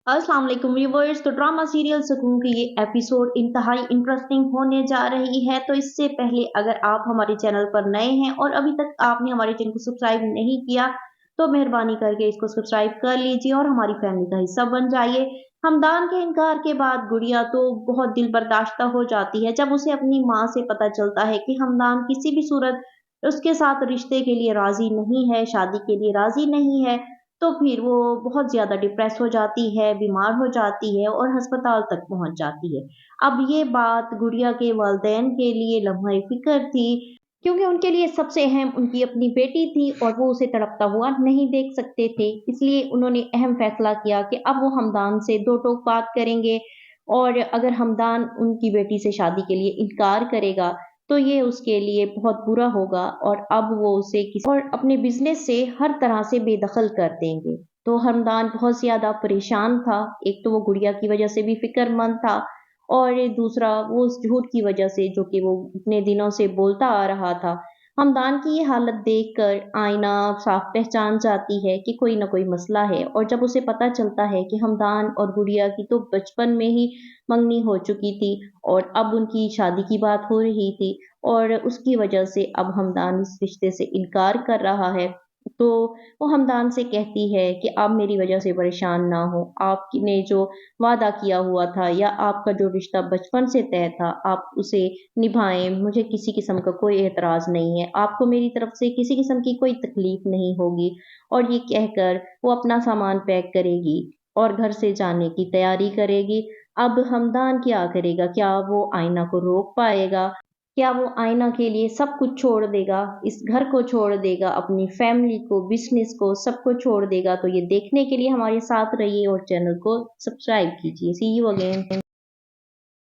अस्सलाम वालेकुम व्यूवर्स। तो ड्रामा सीरियल सुकून की ये एपिसोड इंतहाई इंटरेस्टिंग होने जा रही है। तो इससे पहले अगर आप हमारे चैनल पर नए हैं और अभी तक आपने हमारे चैनल को सब्सक्राइब नहीं किया तो मेहरबानी करके इसको सब्सक्राइब कर लीजिए और हमारी फैमिली का हिस्सा बन जाइए। हमदान के इनकार के बाद गुड़िया तो बहुत दिल बर्दाश्त हो जाती है जब उसे अपनी माँ से पता चलता है कि हमदान किसी भी सूरत उसके साथ रिश्ते के लिए राजी नहीं है, शादी के लिए राजी नहीं है। तो फिर वो बहुत ज़्यादा डिप्रेस हो जाती है, बीमार हो जाती है और अस्पताल तक पहुँच जाती है। अब ये बात गुड़िया के वालिदैन के लिए लम्हा फ़िक्र थी, क्योंकि उनके लिए सबसे अहम उनकी अपनी बेटी थी और वो उसे तड़पता हुआ नहीं देख सकते थे। इसलिए उन्होंने अहम फ़ैसला किया कि अब वो हमदान से दो टोक बात करेंगे और अगर हमदान उनकी बेटी से शादी के लिए इनकार करेगा, तो ये उसके लिए बहुत बुरा होगा और अब वो उसे किसी और अपने बिज़नेस से हर तरह से बेदखल कर देंगे। तो हमदान बहुत ज़्यादा परेशान था, एक तो वो गुड़िया की वजह से भी फ़िक्रमंद था और दूसरा वो उस झूठ की वजह से जो कि वो इतने दिनों से बोलता आ रहा था। हमदान की ये हालत देखकर आईना साफ पहचान जाती है कि कोई न कोई मसला है और जब उसे पता चलता है कि हमदान और गुड़िया की तो बचपन में ही मंगनी हो चुकी थी और अब उनकी शादी की बात हो रही थी और उसकी वजह से अब हमदान इस रिश्ते से इनकार कर रहा है, तो वो हमदान से कहती है कि आप मेरी वजह से परेशान ना हो, आपने जो वादा किया हुआ था या आपका जो रिश्ता बचपन से तय था, आप उसे निभाएँ, मुझे किसी किस्म का कोई एतराज़ नहीं है, आपको मेरी तरफ से किसी किस्म की कोई तकलीफ़ नहीं होगी। और ये कहकर वो अपना सामान पैक करेगी और घर से जाने की तैयारी करेगी। अब हमदान क्या करेगा? क्या वो आईना को रोक पाएगा? क्या वो आईना के लिए सब कुछ छोड़ देगा? इस घर को छोड़ देगा, अपनी फैमिली को, बिज़नेस को, सबको छोड़ देगा? तो ये देखने के लिए हमारे साथ रहिए और चैनल को सब्सक्राइब कीजिए। सी यू अगेन।